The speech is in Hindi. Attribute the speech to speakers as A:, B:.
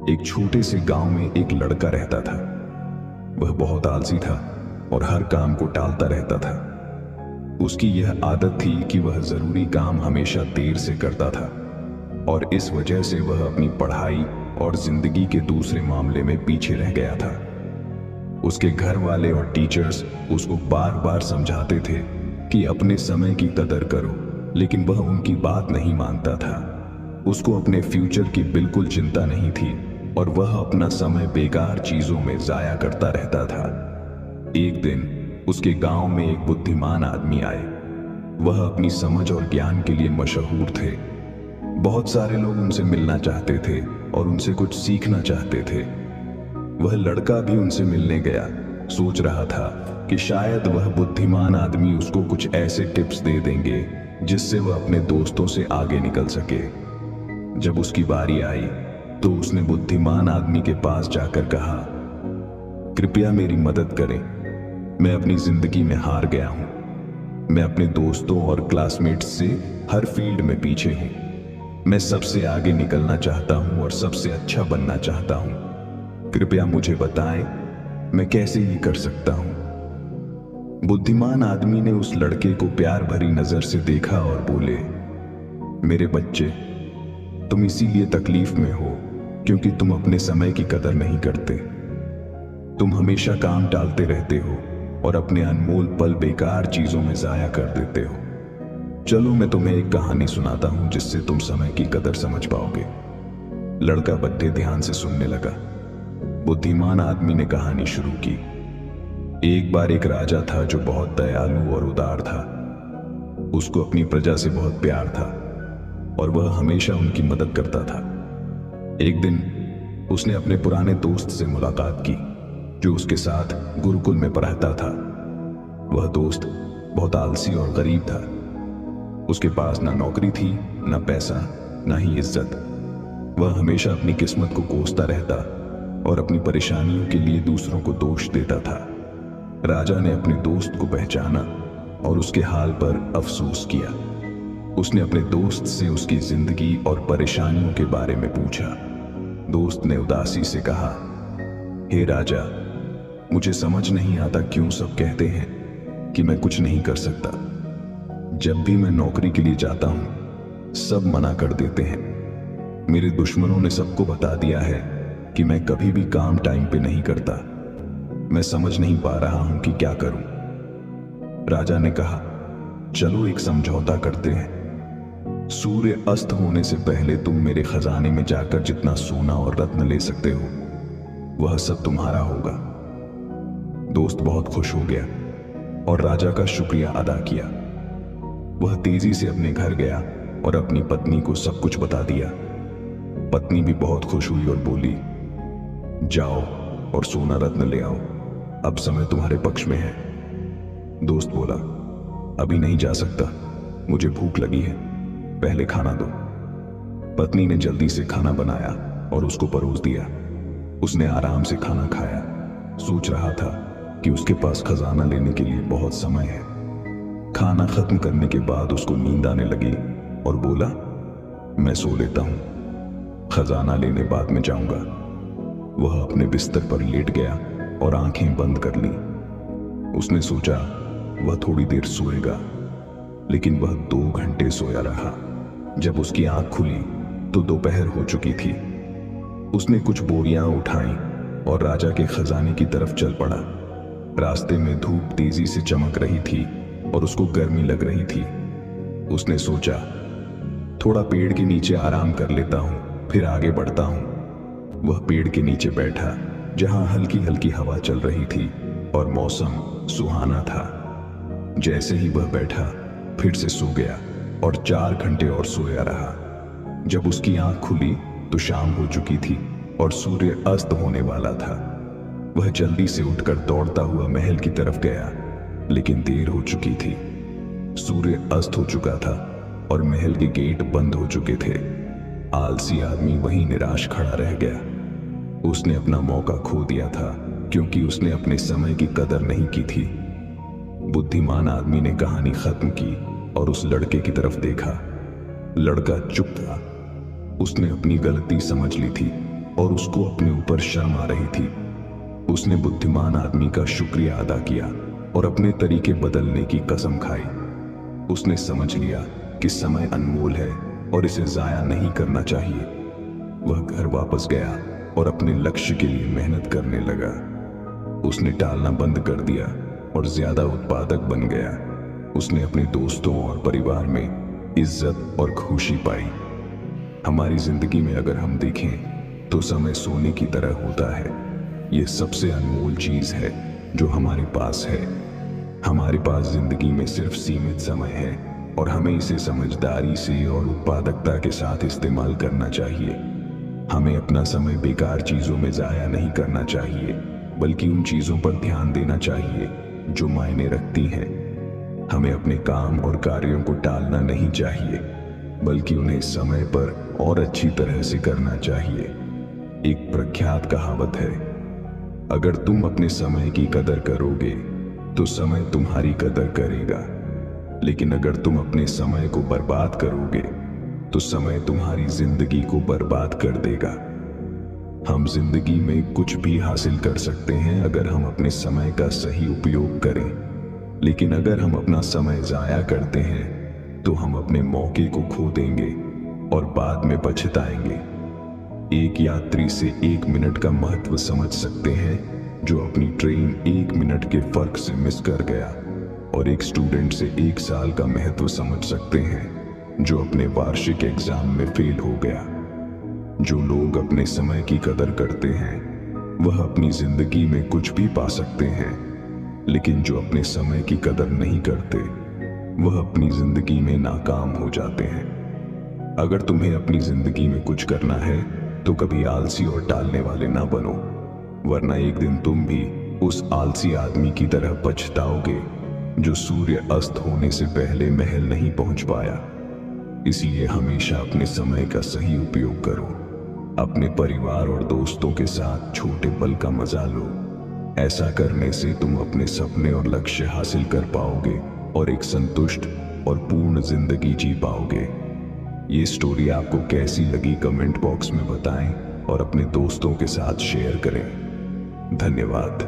A: एक छोटे से गांव में एक लड़का रहता था। वह बहुत आलसी था और हर काम को टालता रहता था। उसकी यह आदत थी कि वह जरूरी काम हमेशा देर से करता था और इस वजह से वह अपनी पढ़ाई और जिंदगी के दूसरे मामले में पीछे रह गया था। उसके घर वाले और टीचर्स उसको बार बार समझाते थे कि अपने समय की कदर करो, लेकिन वह उनकी बात नहीं मानता था। उसको अपने फ्यूचर की बिल्कुल चिंता नहीं थी और वह अपना समय बेकार चीजों में जाया करता रहता था। एक दिन उसके गांव में एक बुद्धिमान आदमी आए। वह अपनी समझ और ज्ञान के लिए मशहूर थे। बहुत सारे लोग उनसे मिलना चाहते थे और उनसे कुछ सीखना चाहते थे। वह लड़का भी उनसे मिलने गया, सोच रहा था कि शायद वह बुद्धिमान आदमी उसको कुछ ऐसे टिप्स दे देंगे जिससे वह अपने दोस्तों से आगे निकल सके। जब उसकी बारी आई तो उसने बुद्धिमान आदमी के पास जाकर कहा, कृपया मेरी मदद करें, मैं अपनी जिंदगी में हार गया हूं। मैं अपने दोस्तों और क्लासमेट्स से हर फील्ड में पीछे हूं। मैं सबसे आगे निकलना चाहता हूं और सबसे अच्छा बनना चाहता हूं। कृपया मुझे बताएं, मैं कैसे ये कर सकता हूं। बुद्धिमान आदमी ने उस लड़के को प्यार भरी नजर से देखा और बोले, मेरे बच्चे, तुम इसीलिए तकलीफ में हो क्योंकि तुम अपने समय की कदर नहीं करते। तुम हमेशा काम टालते रहते हो और अपने अनमोल पल बेकार चीजों में जाया कर देते हो। चलो मैं तुम्हें एक कहानी सुनाता हूं जिससे तुम समय की कदर समझ पाओगे। लड़का बड़े ध्यान से सुनने लगा। बुद्धिमान आदमी ने कहानी शुरू की। एक बार एक राजा था जो बहुत दयालु और उदार था। उसको अपनी प्रजा से बहुत प्यार था और वह हमेशा उनकी मदद करता था। एक दिन उसने अपने पुराने दोस्त से मुलाकात की जो उसके साथ गुरुकुल में पढ़ता था। वह दोस्त बहुत आलसी और गरीब था। उसके पास ना नौकरी थी, ना पैसा, ना ही इज्जत। वह हमेशा अपनी किस्मत को कोसता रहता और अपनी परेशानियों के लिए दूसरों को दोष देता था। राजा ने अपने दोस्त को पहचाना और उसके हाल पर अफसोस किया। उसने अपने दोस्त से उसकी जिंदगी और परेशानियों के बारे में पूछा। दोस्त ने उदासी से कहा, हे राजा, मुझे समझ नहीं आता क्यों सब कहते हैं कि मैं कुछ नहीं कर सकता। जब भी मैं नौकरी के लिए जाता हूं, सब मना कर देते हैं। मेरे दुश्मनों ने सबको बता दिया है कि मैं कभी भी काम टाइम पे नहीं करता। मैं समझ नहीं पा रहा हूं कि क्या करूं। राजा ने कहा, चलो एक समझौता करते हैं। सूर्य अस्त होने से पहले तुम मेरे खजाने में जाकर जितना सोना और रत्न ले सकते हो, वह सब तुम्हारा होगा। दोस्त बहुत खुश हो गया और राजा का शुक्रिया अदा किया। वह तेजी से अपने घर गया और अपनी पत्नी को सब कुछ बता दिया। पत्नी भी बहुत खुश हुई और बोली, जाओ और सोना रत्न ले आओ, अब समय तुम्हारे पक्ष में है। दोस्त बोला, अभी नहीं जा सकता, मुझे भूख लगी है, पहले खाना दो। पत्नी ने जल्दी से खाना बनाया और उसको परोस दिया। उसने आराम से खाना खाया। सोच रहा था कि उसके पास खजाना लेने के लिए बहुत समय है। खाना खत्म करने के बाद उसको नींद आने लगी और बोला, मैं सो लेता हूं, खजाना लेने बाद में जाऊंगा। वह अपने बिस्तर पर लेट गया और आंखें बंद कर ली। उसने सोचा वह थोड़ी देर सोएगा, लेकिन वह 2 घंटे सोया रहा। जब उसकी आंख खुली तो दोपहर हो चुकी थी। उसने कुछ बोरियां उठाई और राजा के खजाने की तरफ चल पड़ा। रास्ते में धूप तेजी से चमक रही थी और उसको गर्मी लग रही थी। उसने सोचा, थोड़ा पेड़ के नीचे आराम कर लेता हूं, फिर आगे बढ़ता हूं। वह पेड़ के नीचे बैठा जहां हल्की हल्की हवा चल रही थी और मौसम सुहाना था। जैसे ही वह बैठा, फिर से सो गया और 4 घंटे और सोया रहा। जब उसकी आंख खुली तो शाम हो चुकी थी और सूर्य अस्त होने वाला था। वह जल्दी से उठकर दौड़ता हुआ महल की तरफ गया, लेकिन देर हो चुकी थी। सूर्य अस्त हो चुका था और महल के गेट बंद हो चुके थे। आलसी आदमी वहीं निराश खड़ा रह गया। उसने अपना मौका खो दिया था क्योंकि उसने अपने समय की कदर नहीं की थी। बुद्धिमान आदमी ने कहानी खत्म की और उस लड़के की तरफ देखा। लड़का चुप था। उसने अपनी गलती समझ ली थी और उसको अपने ऊपर शर्म आ रही थी। उसने बुद्धिमान आदमी का शुक्रिया अदा किया और अपने तरीके बदलने की कसम खाई। उसने समझ लिया कि समय अनमोल है और इसे जाया नहीं करना चाहिए। वह घर वापस गया और अपने लक्ष्य के लिए मेहनत करने लगा। उसने टालना बंद कर दिया और ज्यादा उत्पादक बन गया। उसने अपने दोस्तों और परिवार में इज्जत और खुशी पाई। हमारी जिंदगी में अगर हम देखें तो समय सोने की तरह होता है। यह सबसे अनमोल चीज है जो हमारे पास है। हमारे पास जिंदगी में सिर्फ सीमित समय है और हमें इसे समझदारी से और उत्पादकता के साथ इस्तेमाल करना चाहिए। हमें अपना समय बेकार चीजों में जाया नहीं करना चाहिए, बल्कि उन चीजों पर ध्यान देना चाहिए जो मायने रखती हैं। हमें अपने काम और कार्यों को टालना नहीं चाहिए, बल्कि उन्हें समय पर और अच्छी तरह से करना चाहिए। एक प्रख्यात कहावत है, अगर तुम अपने समय की कदर करोगे तो समय तुम्हारी कदर करेगा, लेकिन अगर तुम अपने समय को बर्बाद करोगे तो समय तुम्हारी जिंदगी को बर्बाद कर देगा। हम जिंदगी में कुछ भी हासिल कर सकते हैं अगर हम अपने समय का सही उपयोग करें, लेकिन अगर हम अपना समय जाया करते हैं तो हम अपने मौके को खो देंगे और बाद में पछताएंगे। एक यात्री से 1 मिनट का महत्व समझ सकते हैं जो अपनी ट्रेन 1 मिनट के फर्क से मिस कर गया, और एक स्टूडेंट से 1 साल का महत्व समझ सकते हैं जो अपने वार्षिक एग्जाम में फेल हो गया। जो लोग अपने समय की कदर करते हैं वह अपनी जिंदगी में कुछ भी पा सकते हैं, लेकिन जो अपने समय की कदर नहीं करते वह अपनी जिंदगी में नाकाम हो जाते हैं। अगर तुम्हें अपनी जिंदगी में कुछ करना है तो कभी आलसी और टालने वाले ना बनो, वरना एक दिन तुम भी उस आलसी आदमी की तरह पछताओगे जो सूर्य अस्त होने से पहले महल नहीं पहुंच पाया। इसलिए हमेशा अपने समय का सही उपयोग करो। अपने परिवार और दोस्तों के साथ छोटे पल का मजा लो। ऐसा करने से तुम अपने सपने और लक्ष्य हासिल कर पाओगे और एक संतुष्ट और पूर्ण जिंदगी जी पाओगे। ये स्टोरी आपको कैसी लगी कमेंट बॉक्स में बताएं और अपने दोस्तों के साथ शेयर करें। धन्यवाद।